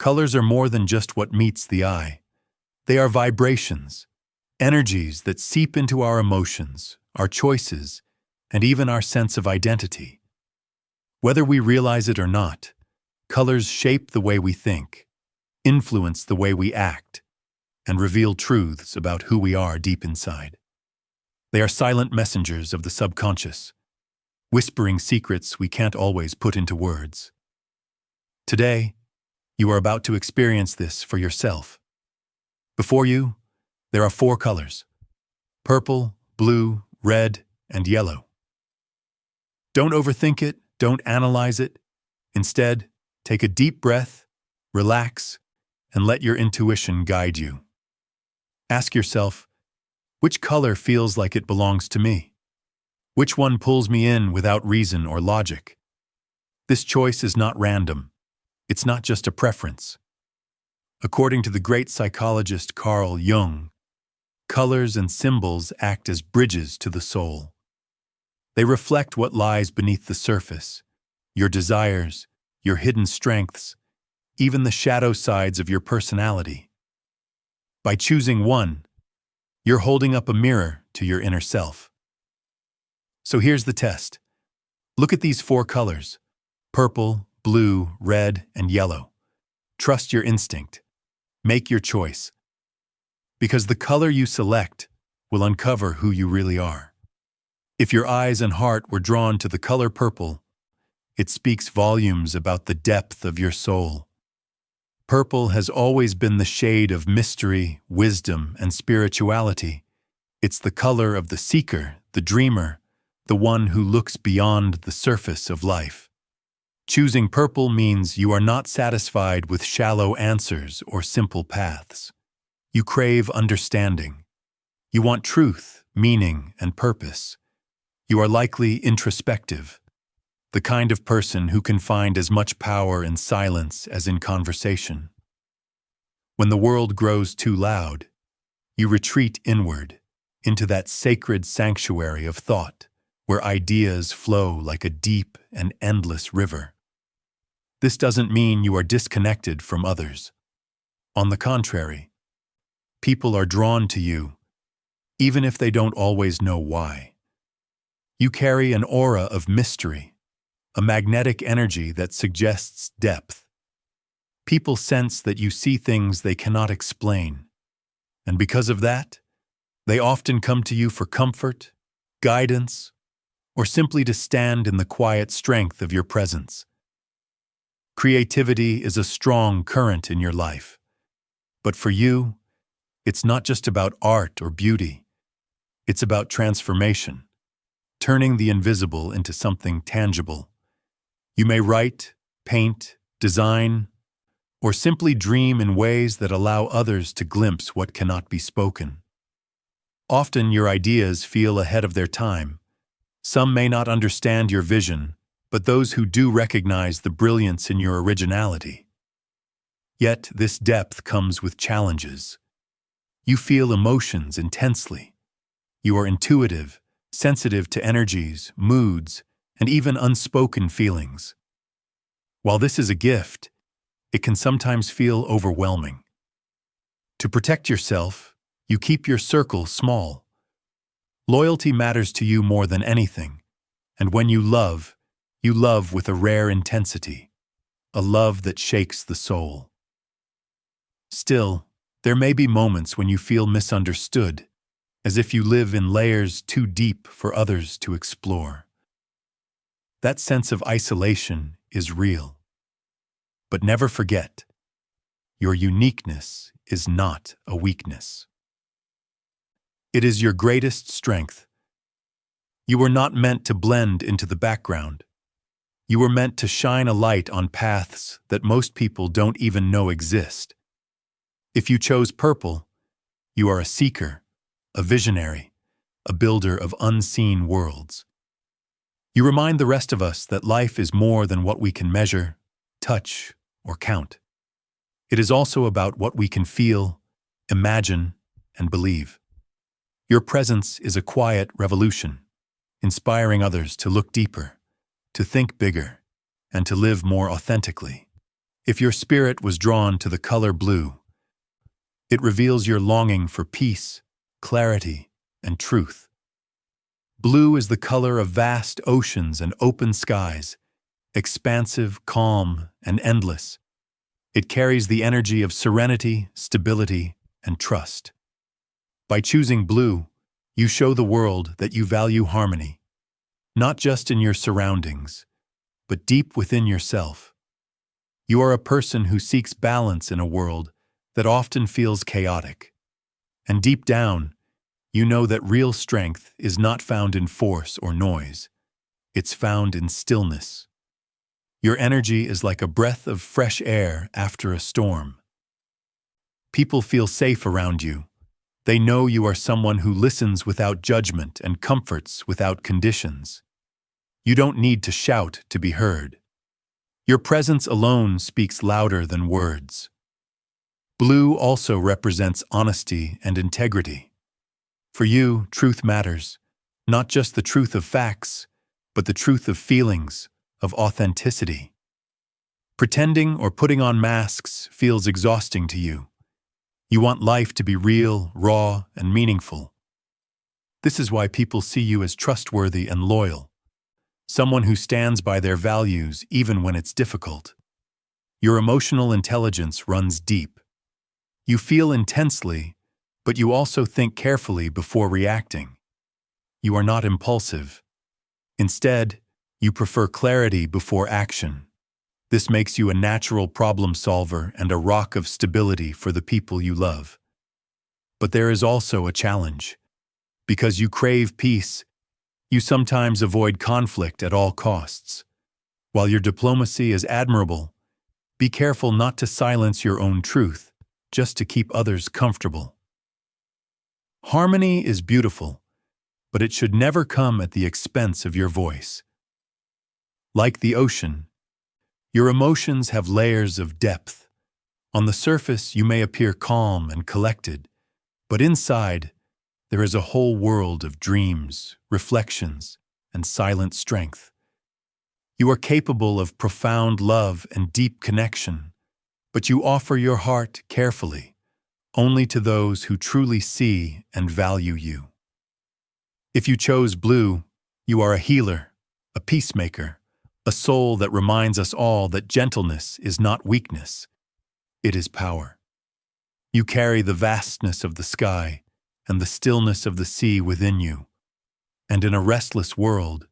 Colors are more than just what meets the eye. They are vibrations, energies that seep into our emotions, our choices, and even our sense of identity. Whether we realize it or not, colors shape the way we think, influence the way we act, and reveal truths about who we are deep inside. They are silent messengers of the subconscious, whispering secrets we can't always put into words. Today, you are about to experience this for yourself. Before you, there are 4 colors: purple, blue, red, and yellow. Don't overthink it, don't analyze it. Instead, take a deep breath, relax, and let your intuition guide you. Ask yourself, which color feels like it belongs to me? Which one pulls me in without reason or logic? This choice is not random. It's not just a preference. According to the great psychologist Carl Jung, colors and symbols act as bridges to the soul. They reflect what lies beneath the surface, your desires, your hidden strengths, even the shadow sides of your personality. By choosing one, you're holding up a mirror to your inner self. So here's the test. Look at these 4 colors: purple, blue, red, and yellow. Trust your instinct. Make your choice. Because the color you select will uncover who you really are. If your eyes and heart were drawn to the color purple, it speaks volumes about the depth of your soul. Purple has always been the shade of mystery, wisdom, and spirituality. It's the color of the seeker, the dreamer, the one who looks beyond the surface of life. Choosing purple means you are not satisfied with shallow answers or simple paths. You crave understanding. You want truth, meaning, and purpose. You are likely introspective, the kind of person who can find as much power in silence as in conversation. When the world grows too loud, you retreat inward, into that sacred sanctuary of thought, where ideas flow like a deep and endless river. This doesn't mean you are disconnected from others. On the contrary, people are drawn to you, even if they don't always know why. You carry an aura of mystery, a magnetic energy that suggests depth. People sense that you see things they cannot explain, and because of that, they often come to you for comfort, guidance, or simply to stand in the quiet strength of your presence. Creativity is a strong current in your life, but for you, it's not just about art or beauty. It's about transformation, turning the invisible into something tangible. You may write, paint, design, or simply dream in ways that allow others to glimpse what cannot be spoken. Often your ideas feel ahead of their time. Some may not understand your vision, but those who do recognize the brilliance in your originality. Yet this depth comes with challenges. You feel emotions intensely. You are intuitive, sensitive to energies, moods, and even unspoken feelings. While this is a gift, it can sometimes feel overwhelming. To protect yourself, you keep your circle small. Loyalty matters to you more than anything, and when you love with a rare intensity, a love that shakes the soul. Still, there may be moments when you feel misunderstood, as if you live in layers too deep for others to explore. That sense of isolation is real. But never forget, your uniqueness is not a weakness. It is your greatest strength. You were not meant to blend into the background. You were meant to shine a light on paths that most people don't even know exist. If you chose purple, you are a seeker, a visionary, a builder of unseen worlds. You remind the rest of us that life is more than what we can measure, touch, or count. It is also about what we can feel, imagine, and believe. Your presence is a quiet revolution, inspiring others to look deeper, to think bigger, and to live more authentically. If your spirit was drawn to the color blue, it reveals your longing for peace, clarity, and truth. Blue is the color of vast oceans and open skies, expansive, calm, and endless. It carries the energy of serenity, stability, and trust. By choosing blue, you show the world that you value harmony, not just in your surroundings, but deep within yourself. You are a person who seeks balance in a world that often feels chaotic. And deep down, you know that real strength is not found in force or noise. It's found in stillness. Your energy is like a breath of fresh air after a storm. People feel safe around you. They know you are someone who listens without judgment and comforts without conditions. You don't need to shout to be heard. Your presence alone speaks louder than words. Blue also represents honesty and integrity. For you, truth matters, not just the truth of facts, but the truth of feelings, of authenticity. Pretending or putting on masks feels exhausting to you. You want life to be real, raw, and meaningful. This is why people see you as trustworthy and loyal, someone who stands by their values even when it's difficult. Your emotional intelligence runs deep. You feel intensely, but you also think carefully before reacting. You are not impulsive. Instead, you prefer clarity before action. This makes you a natural problem solver and a rock of stability for the people you love. But there is also a challenge. Because you crave peace, you sometimes avoid conflict at all costs. While your diplomacy is admirable, be careful not to silence your own truth, just to keep others comfortable. Harmony is beautiful, but it should never come at the expense of your voice. Like the ocean, your emotions have layers of depth. On the surface, you may appear calm and collected, but inside, there is a whole world of dreams, reflections, and silent strength. You are capable of profound love and deep connection, but you offer your heart carefully, only to those who truly see and value you. If you chose blue, you are a healer, a peacemaker, a soul that reminds us all that gentleness is not weakness, it is power. You carry the vastness of the sky and the stillness of the sea within you, and in a restless world,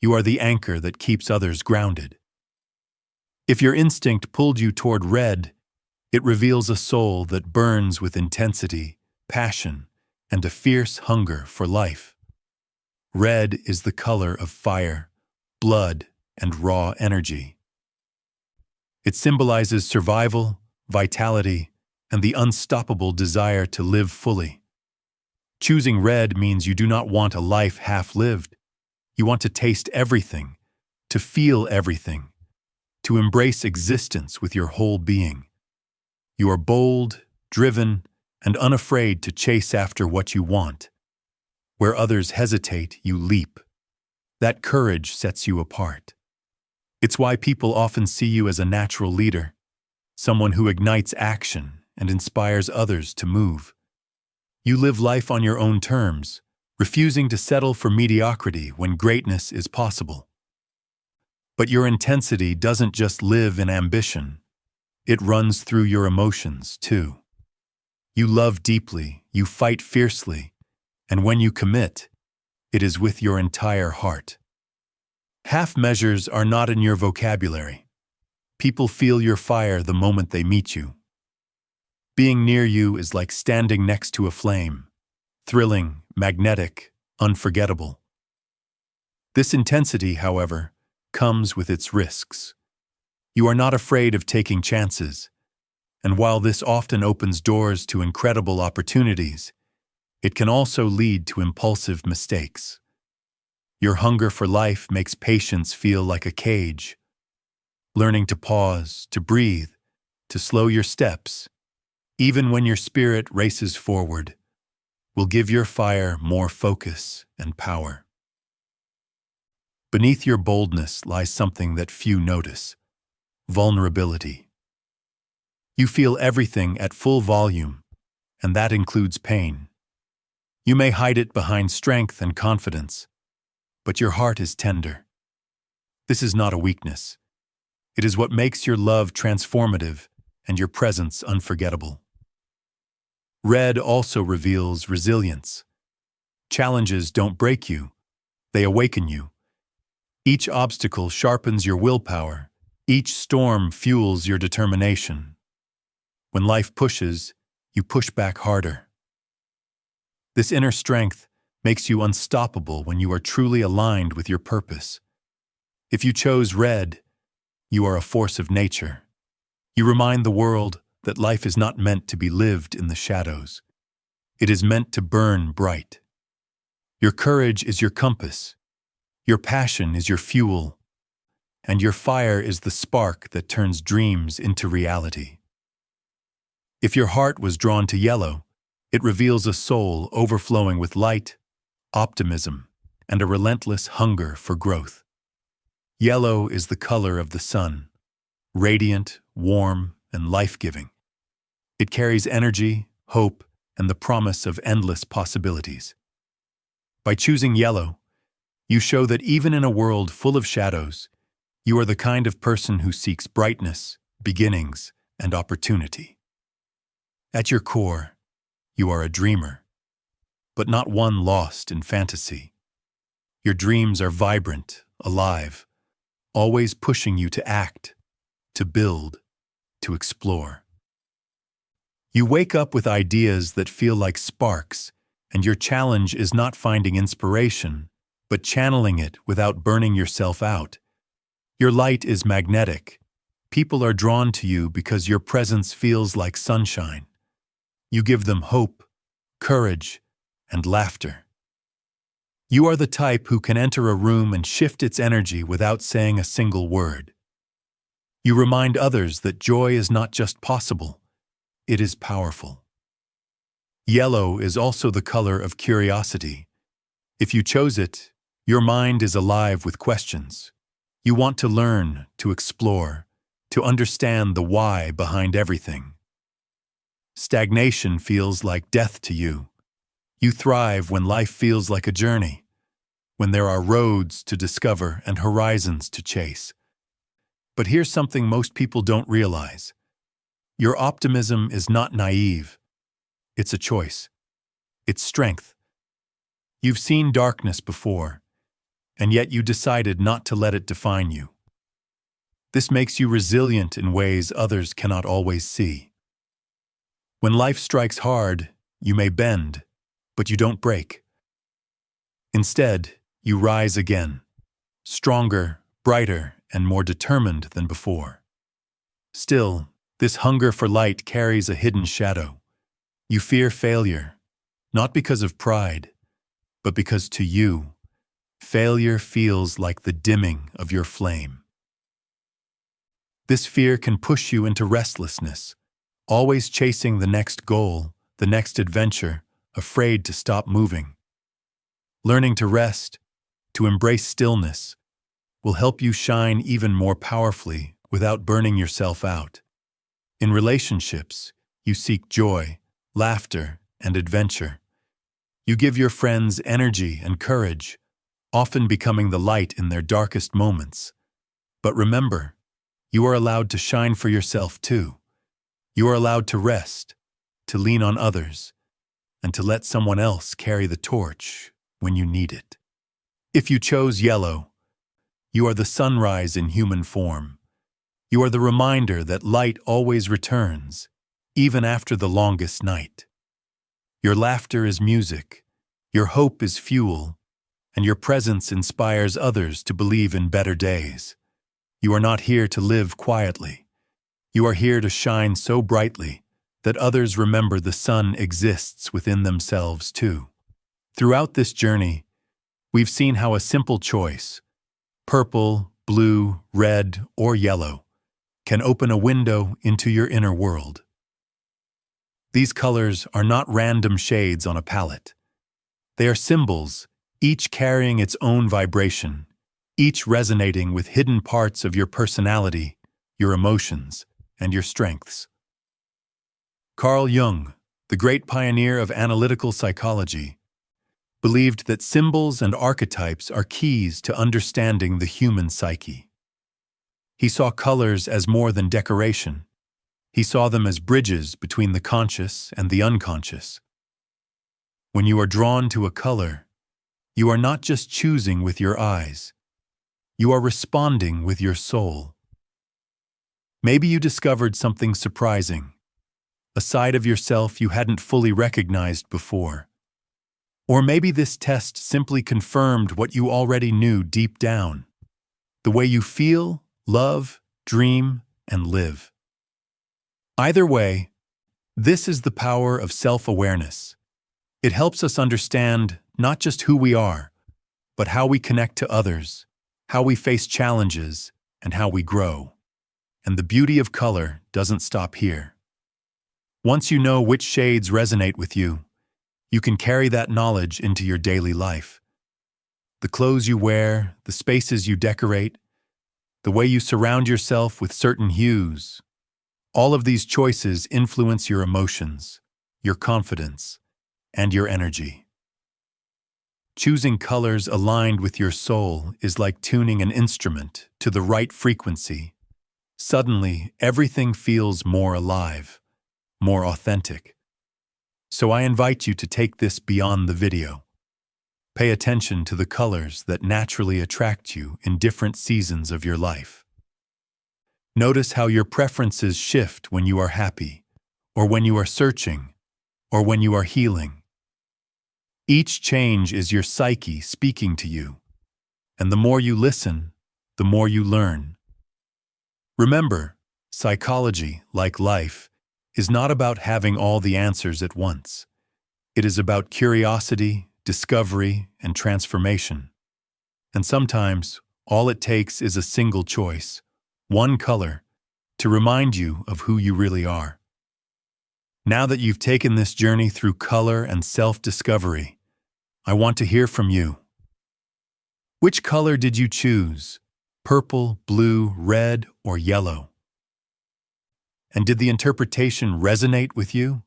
you are the anchor that keeps others grounded. If your instinct pulled you toward red, it reveals a soul that burns with intensity, passion, and a fierce hunger for life. Red is the color of fire, blood, and raw energy. It symbolizes survival, vitality, and the unstoppable desire to live fully. Choosing red means you do not want a life half-lived. You want to taste everything, to feel everything, to embrace existence with your whole being. You are bold, driven, and unafraid to chase after what you want. Where others hesitate, you leap. That courage sets you apart. It's why people often see you as a natural leader, someone who ignites action and inspires others to move. You live life on your own terms, refusing to settle for mediocrity when greatness is possible. But your intensity doesn't just live in ambition. It runs through your emotions, too. You love deeply, you fight fiercely, and when you commit, it is with your entire heart. Half measures are not in your vocabulary. People feel your fire the moment they meet you. Being near you is like standing next to a flame, thrilling, magnetic, unforgettable. This intensity, however, comes with its risks. You are not afraid of taking chances, and while this often opens doors to incredible opportunities, it can also lead to impulsive mistakes. Your hunger for life makes patience feel like a cage. Learning to pause, to breathe, to slow your steps, even when your spirit races forward, will give your fire more focus and power. Beneath your boldness lies something that few notice: vulnerability. You feel everything at full volume, and that includes pain. You may hide it behind strength and confidence, but your heart is tender. This is not a weakness. It is what makes your love transformative and your presence unforgettable. Red also reveals resilience. Challenges don't break you, they awaken you. Each obstacle sharpens your willpower. Each storm fuels your determination. When life pushes, you push back harder. This inner strength makes you unstoppable when you are truly aligned with your purpose. If you chose red, you are a force of nature. You remind the world that life is not meant to be lived in the shadows. It is meant to burn bright. Your courage is your compass. Your passion is your fuel. And your fire is the spark that turns dreams into reality. If your heart was drawn to yellow, it reveals a soul overflowing with light, optimism, and a relentless hunger for growth. Yellow is the color of the sun, radiant, warm, and life-giving. It carries energy, hope, and the promise of endless possibilities. By choosing yellow, you show that even in a world full of shadows, you are the kind of person who seeks brightness, beginnings, and opportunity. At your core, you are a dreamer, but not one lost in fantasy. Your dreams are vibrant, alive, always pushing you to act, to build, to explore. You wake up with ideas that feel like sparks, and your challenge is not finding inspiration, but channeling it without burning yourself out. Your light is magnetic. People are drawn to you because your presence feels like sunshine. You give them hope, courage, and laughter. You are the type who can enter a room and shift its energy without saying a single word. You remind others that joy is not just possible, it is powerful. Yellow is also the color of curiosity. If you chose it, your mind is alive with questions. You want to learn, to explore, to understand the why behind everything. Stagnation feels like death to you. You thrive when life feels like a journey, when there are roads to discover and horizons to chase. But here's something most people don't realize. Your optimism is not naive. It's a choice. It's strength. You've seen darkness before, and yet you decided not to let it define you. This makes you resilient in ways others cannot always see. When life strikes hard, you may bend, but you don't break. Instead, you rise again, stronger, brighter, and more determined than before. Still, this hunger for light carries a hidden shadow. You fear failure, not because of pride, but because to you, failure feels like the dimming of your flame. This fear can push you into restlessness, always chasing the next goal, the next adventure, afraid to stop moving. Learning to rest, to embrace stillness, will help you shine even more powerfully without burning yourself out. In relationships, you seek joy, laughter, and adventure. You give your friends energy and courage, often becoming the light in their darkest moments. But remember, you are allowed to shine for yourself too. You are allowed to rest, to lean on others, and to let someone else carry the torch when you need it. If you chose yellow, you are the sunrise in human form. You are the reminder that light always returns, even after the longest night. Your laughter is music, your hope is fuel, and your presence inspires others to believe in better days. You are not here to live quietly. You are here to shine so brightly that others remember the sun exists within themselves too. Throughout this journey, we've seen how a simple choice, purple, blue, red, or yellow, can open a window into your inner world. These colors are not random shades on a palette. They are symbols, each carrying its own vibration, each resonating with hidden parts of your personality, your emotions, and your strengths. Carl Jung, the great pioneer of analytical psychology, believed that symbols and archetypes are keys to understanding the human psyche. He saw colors as more than decoration. He saw them as bridges between the conscious and the unconscious. When you are drawn to a color, you are not just choosing with your eyes. You are responding with your soul. Maybe you discovered something surprising, a side of yourself you hadn't fully recognized before. Or maybe this test simply confirmed what you already knew deep down, the way you feel, love, dream, and live. Either way, this is the power of self-awareness. It helps us understand not just who we are, but how we connect to others, how we face challenges, and how we grow. And the beauty of color doesn't stop here. Once you know which shades resonate with you, you can carry that knowledge into your daily life. The clothes you wear, the spaces you decorate, the way you surround yourself with certain hues, all of these choices influence your emotions, your confidence, and your energy. Choosing colors aligned with your soul is like tuning an instrument to the right frequency. Suddenly, everything feels more alive, more authentic. So I invite you to take this beyond the video. Pay attention to the colors that naturally attract you in different seasons of your life. Notice how your preferences shift when you are happy, or when you are searching, or when you are healing. Each change is your psyche speaking to you, and the more you listen, the more you learn. Remember, psychology, like life, is not about having all the answers at once. It is about curiosity, discovery, and transformation. And sometimes, all it takes is a single choice, one color, to remind you of who you really are. Now that you've taken this journey through color and self-discovery, I want to hear from you. Which color did you choose? Purple, blue, red, or yellow? And did the interpretation resonate with you?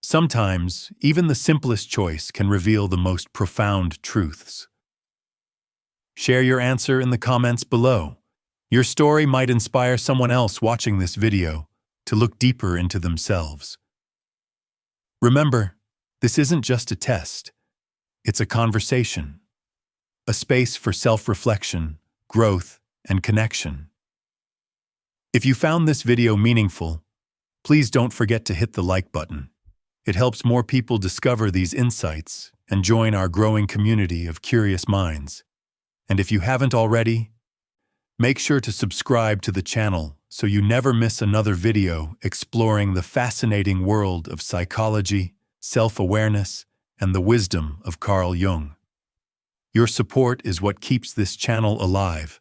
Sometimes, even the simplest choice can reveal the most profound truths. Share your answer in the comments below. Your story might inspire someone else watching this video to look deeper into themselves. Remember, this isn't just a test. It's a conversation, a space for self-reflection, growth, and connection. If you found this video meaningful, please don't forget to hit the like button. It helps more people discover these insights and join our growing community of curious minds. And if you haven't already, make sure to subscribe to the channel so you never miss another video exploring the fascinating world of psychology, self-awareness, and the wisdom of Carl Jung. Your support is what keeps this channel alive,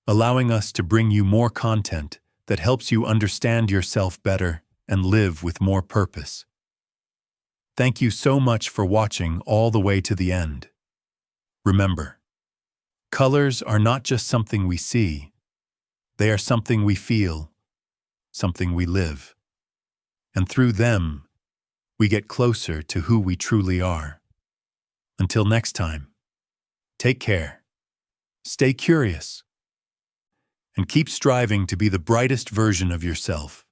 allowing us to bring you more content that helps you understand yourself better and live with more purpose. Thank you so much for watching all the way to the end. Remember, colors are not just something we see, they are something we feel, something we live. And through them, we get closer to who we truly are. Until next time, take care, stay curious, and keep striving to be the brightest version of yourself.